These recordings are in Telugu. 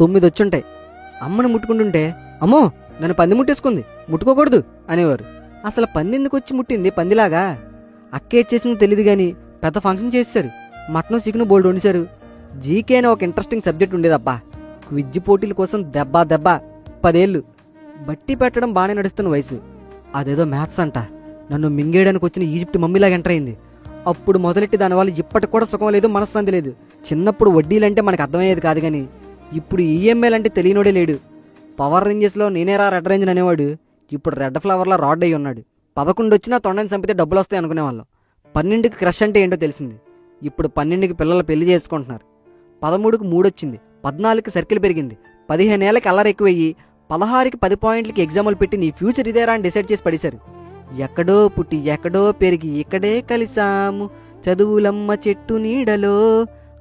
9 వచ్చుంటాయి. అమ్మని ముట్టుకుంటుంటే అమ్మో నన్ను పంది ముట్టేసుకుంది, ముట్టుకోకూడదు అనేవారు. అసలు పంది ఎందుకు వచ్చి ముట్టింది పందిలాగా? అక్కేట్ చేసిందో తెలియదు కానీ పెద్ద ఫంక్షన్ చేశారు. మటన్ చికెన్ బోల్డ్ వండిశారు. జీకే అనే ఒక ఇంట్రెస్టింగ్ సబ్జెక్ట్ ఉండేదబ్బా. క్విజ్ పోటీల కోసం దెబ్బ 10 ఏళ్ళు. బట్టి పెట్టడం బాగానే నడుస్తున్న వయసు. అదేదో మ్యాథ్స్ అంట. నన్ను మింగేయడానికి వచ్చిన ఈజిప్ట్ మమ్మీలాగా ఎంటర్ అయింది. అప్పుడు మొదలెట్టి దానివల్ల ఇప్పటికి కూడా సుఖం లేదు, మనశ్శాంతి లేదు. చిన్నప్పుడు వడ్డీలంటే మనకు అర్థమయ్యేది కాదు కానీ ఇప్పుడు ఈఎంఐలంటే తెలియనోడే లేడు. పవర్ రేంజెస్లో నేనేరా రెడ్ రేంజ్ అనేవాడు ఇప్పుడు రెడ్ ఫ్లవర్లా రాడ్ అయ్యి ఉన్నాడు. 11 వచ్చినా తొండని చంపితే డబ్బులు వస్తాయి అనుకునేవాళ్ళం. 12కి క్రష్ అంటే ఏంటో తెలిసింది. ఇప్పుడు 12కి పిల్లలు పెళ్లి చేసుకుంటున్నారు. 13కి 3 వచ్చింది. 14కి సర్కిల్ పెరిగింది. 15 ఏళ్ళకి అల్లరి ఎక్కువయ్యి 16కి 10 పాయింట్లకి ఎగ్జాములు పెట్టి నీ ఫ్యూచర్ ఇదేరా అని డిసైడ్ చేసి పడేశారు. ఎక్కడో పుట్టి ఎక్కడో పెరిగి ఇక్కడే కలిసాము చదువులమ్మ చెట్టు నీడలో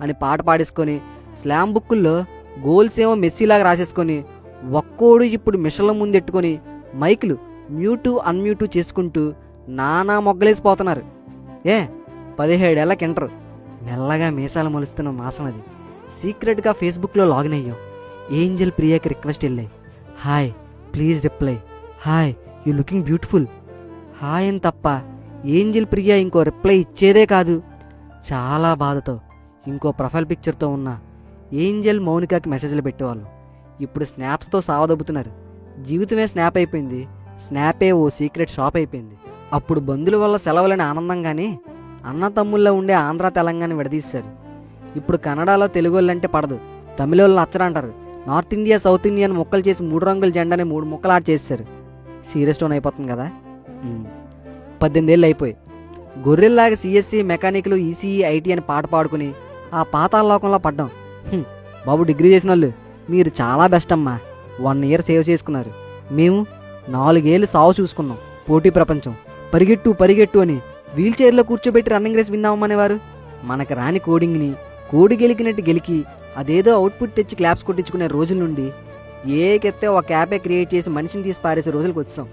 అని పాట పాడేసుకొని స్లామ్ బుక్కుల్లో గోల్స్ ఏమో మెస్సీలాగా రాసేసుకొని ఒక్కోడు ఇప్పుడు మిషన్ల ముందెట్టుకొని మైకులు మ్యూటు అన్మ్యూటు చేసుకుంటూ నానా మొగ్గలేసిపోతున్నారు. 17 ఏళ్ళకి ఎంటరు. మెల్లగా మీసాలు మొలుస్తున్న మాసం అది. సీక్రెట్గా ఫేస్బుక్లో లాగిన్ అయ్యాం. ఏంజల్ ప్రియాకి రిక్వెస్ట్ వెళ్ళాయి. Hi please reply. Hi you looking beautiful. Hi అని తప్ప ఏంజల్ ప్రియా ఇంకో రిప్లై ఇచ్చేదే కాదు. చాలా బాధతో ఇంకో ప్రొఫైల్ పిక్చర్తో ఉన్న ఏంజల్ మౌనికాకి మెసేజ్లు పెట్టేవాళ్ళం. ఇప్పుడు స్నాప్స్తో సావదొబ్బుతున్నారు. జీవితమే స్నాప్ అయిపోయింది. స్నాపే ఓ సీక్రెట్ షాప్ అయిపోయింది. అప్పుడు బంధువుల వల్ల సెలవులని ఆనందంగానే అన్న తమ్ముళ్ళ ఉండే ఆంధ్ర తెలంగాణ విడదీశారు. ఇప్పుడు కన్నడలో తెలుగు వాళ్ళంటే పడదు, తమిళ వాళ్ళు నచ్చరంటారు. నార్త్ ఇండియా సౌత్ ఇండియా ముక్కలు చేసి 3 రంగుల జెండాని 3 ముక్కలు ఆట చేశారు. సీరియస్ టోన్ అయిపోతుంది కదా. 18 ఏళ్ళు అయిపోయి గొర్రెల్లాగా సిఎస్సి మెకానికల్ ఈసీఈ ఐటీ అని పాట పాడుకుని ఆ పాతాళ లోకంలో పడ్డాం. బాబు డిగ్రీ చేసిన వాళ్ళు మీరు చాలా బెస్ట్ అమ్మా. 1 ఇయర్ సేవ్ చేసుకున్నారు. మేము 4 ఏళ్ళు సావు చూసుకున్నాం. పోటీ ప్రపంచం పరిగెట్టు అని వీల్ చైర్లో కూర్చోబెట్టి రన్నింగ్ రేస్ విన్నామనేవారు. మనకు రాని కోడింగ్ని కోడి గెలికినట్టు గెలికి అదేదో అవుట్పుట్ తెచ్చి క్లాప్స్ కొట్టించుకునే రోజుల నుండి ఏకెత్తే ఒక యాపే క్రియేట్ చేసి మనిషిని తీసి పారేసే రోజులకు వచ్చాం.